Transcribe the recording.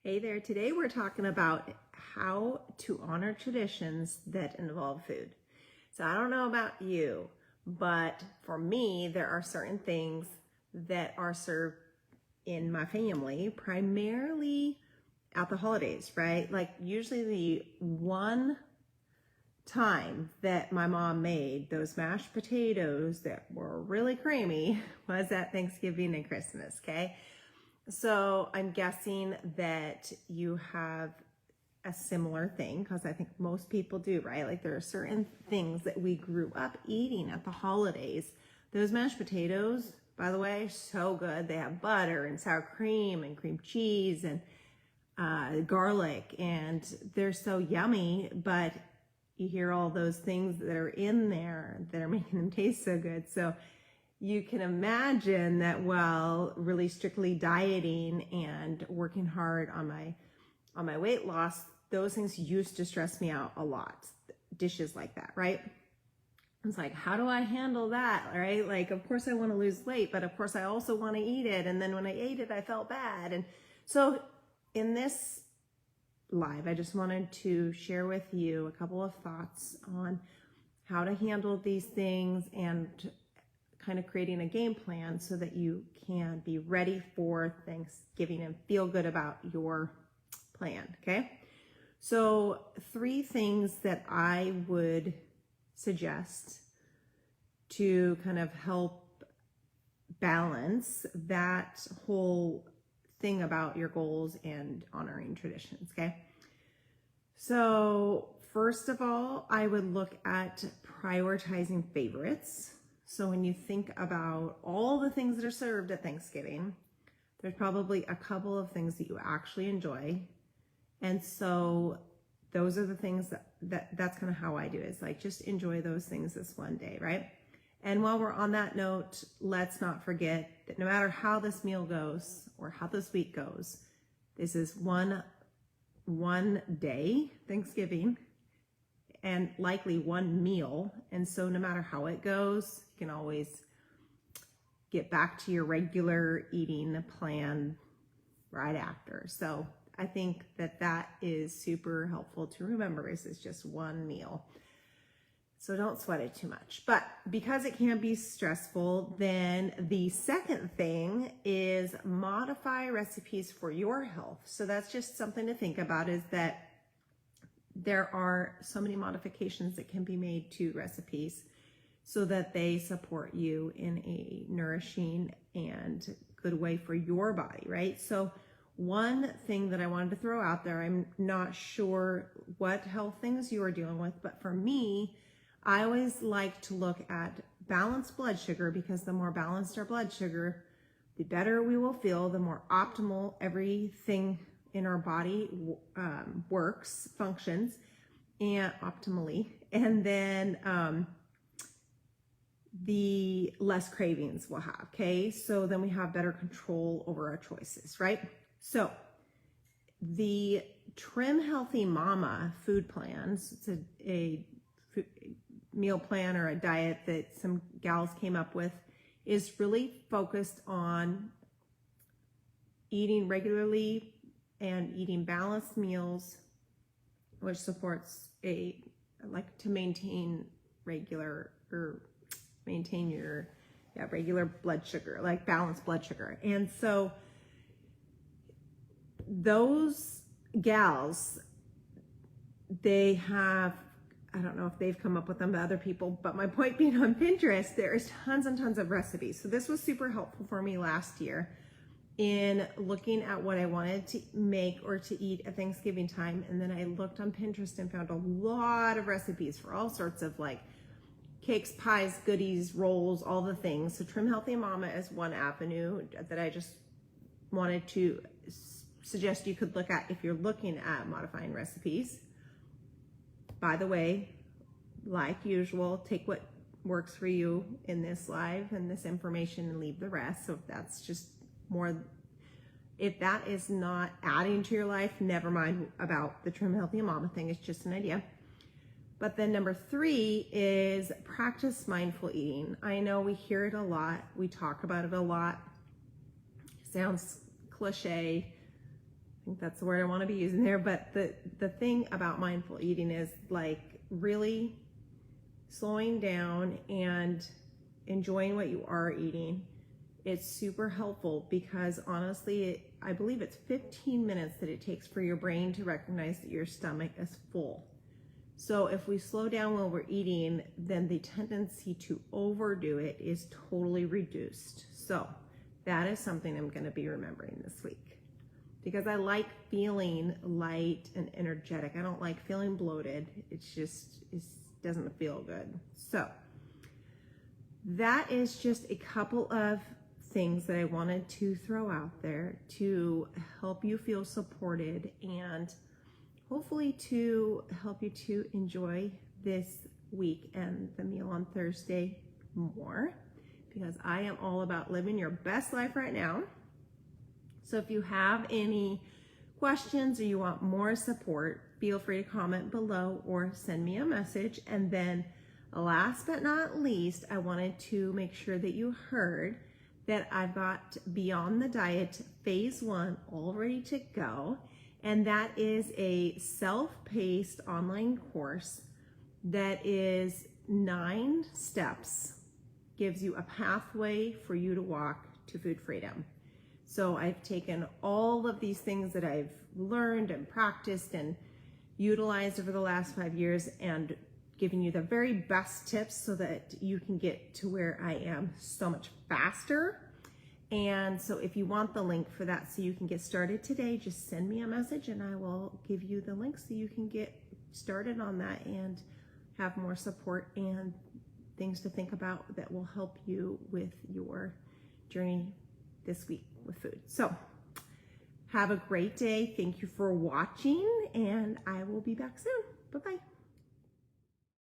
Hey there, today we're talking about how to honor traditions that involve food. So I don't know about you, but for me, there are certain things that are served in my family, primarily at the holidays, right? Like usually the one time that my mom made those mashed potatoes that were really creamy was at Thanksgiving and Christmas, okay? So I'm guessing that you have a similar thing, because I think most people do, right? Like there are certain things that we grew up eating at the holidays. Those mashed potatoes, by the way, so good. They have butter and sour cream and cream cheese and garlic, and they're so yummy, but you hear all those things that are in there that are making them taste so good. So you can imagine that while really strictly dieting and working hard on my weight loss, those things used to stress me out a lot. Dishes like that, right? It's like, how do I handle that, right? Like, of course I want to lose weight, but of course I also want to eat it. And then when I ate it, I felt bad. And so in this live, I just wanted to share with you a couple of thoughts on how to handle these things and kind of creating a game plan so that you can be ready for Thanksgiving and feel good about your plan, okay? So 3 things that I would suggest to kind of help balance that whole thing about your goals and honoring traditions, okay? So first of all, I would look at prioritizing favorites. So when you think about all the things that are served at Thanksgiving, there's probably a couple of things that you actually enjoy. And so those are the things that's kind of how I do it. It's like, just enjoy those things this one day, right? And while we're on that note, let's not forget that no matter how this meal goes or how this week goes, this is one day, Thanksgiving, and likely one meal. And so no matter how it goes, you can always get back to your regular eating plan right after. So I think that is super helpful to remember, is it's just one meal. So don't sweat it too much. But because it can be stressful, then the second thing is modify recipes for your health. So that's just something to think about, is that there are so many modifications that can be made to recipes so that they support you in a nourishing and good way for your body, right? So one thing that I wanted to throw out there, I'm not sure what health things you are dealing with, but for me, I always like to look at balanced blood sugar, because the more balanced our blood sugar, the better we will feel, the more optimal everything in our body works, functions, and optimally, and then the less cravings we'll have, okay? So then we have better control over our choices, right? So the Trim Healthy Mama food plans, it's a meal plan or a diet that some gals came up with, is really focused on eating regularly and eating balanced meals, which supports to maintain regular blood sugar, like balanced blood sugar. And so those gals, they have, I don't know if they've come up with them, but other people, but my point being, on Pinterest, there is tons and tons of recipes. So this was super helpful for me last year in looking at what I wanted to make or to eat at Thanksgiving time. And then I looked on Pinterest and found a lot of recipes for all sorts of like cakes, pies, goodies, rolls, all the things. So Trim Healthy Mama is one avenue that I just wanted to suggest you could look at if you're looking at modifying recipes. By the way, like usual, take what works for you in this live and this information and leave the rest. So if that's just more, if that is not adding to your life, never mind about the Trim Healthy Mama thing. It's just an idea. But then number 3 is practice mindful eating. I know we hear it a lot. We talk about it a lot. Sounds cliche. think that's the word I want to be using there. But the thing about mindful eating is like really slowing down and enjoying what you are eating. It's super helpful because honestly, I believe it's 15 minutes that it takes for your brain to recognize that your stomach is full. So if we slow down while we're eating, then the tendency to overdo it is totally reduced. So that is something I'm going to be remembering this week, because I like feeling light and energetic. I don't like feeling bloated. It doesn't feel good. So that is just a couple of things that I wanted to throw out there to help you feel supported and hopefully to help you to enjoy this week and the meal on Thursday more, because I am all about living your best life right now. So if you have any questions or you want more support, feel free to comment below or send me a message. And then last but not least, I wanted to make sure that you heard that I've got Beyond the Diet Phase 1 all ready to go. And that is a self-paced online course that is 9 steps, gives you a pathway for you to walk to food freedom. So I've taken all of these things that I've learned and practiced and utilized over the last 5 years and given you the very best tips so that you can get to where I am so much faster. And so if you want the link for that so you can get started today, just send me a message and I will give you the link so you can get started on that and have more support and things to think about that will help you with your journey this week with food. So have a great day. Thank you for watching, and I will be back soon. Bye-bye.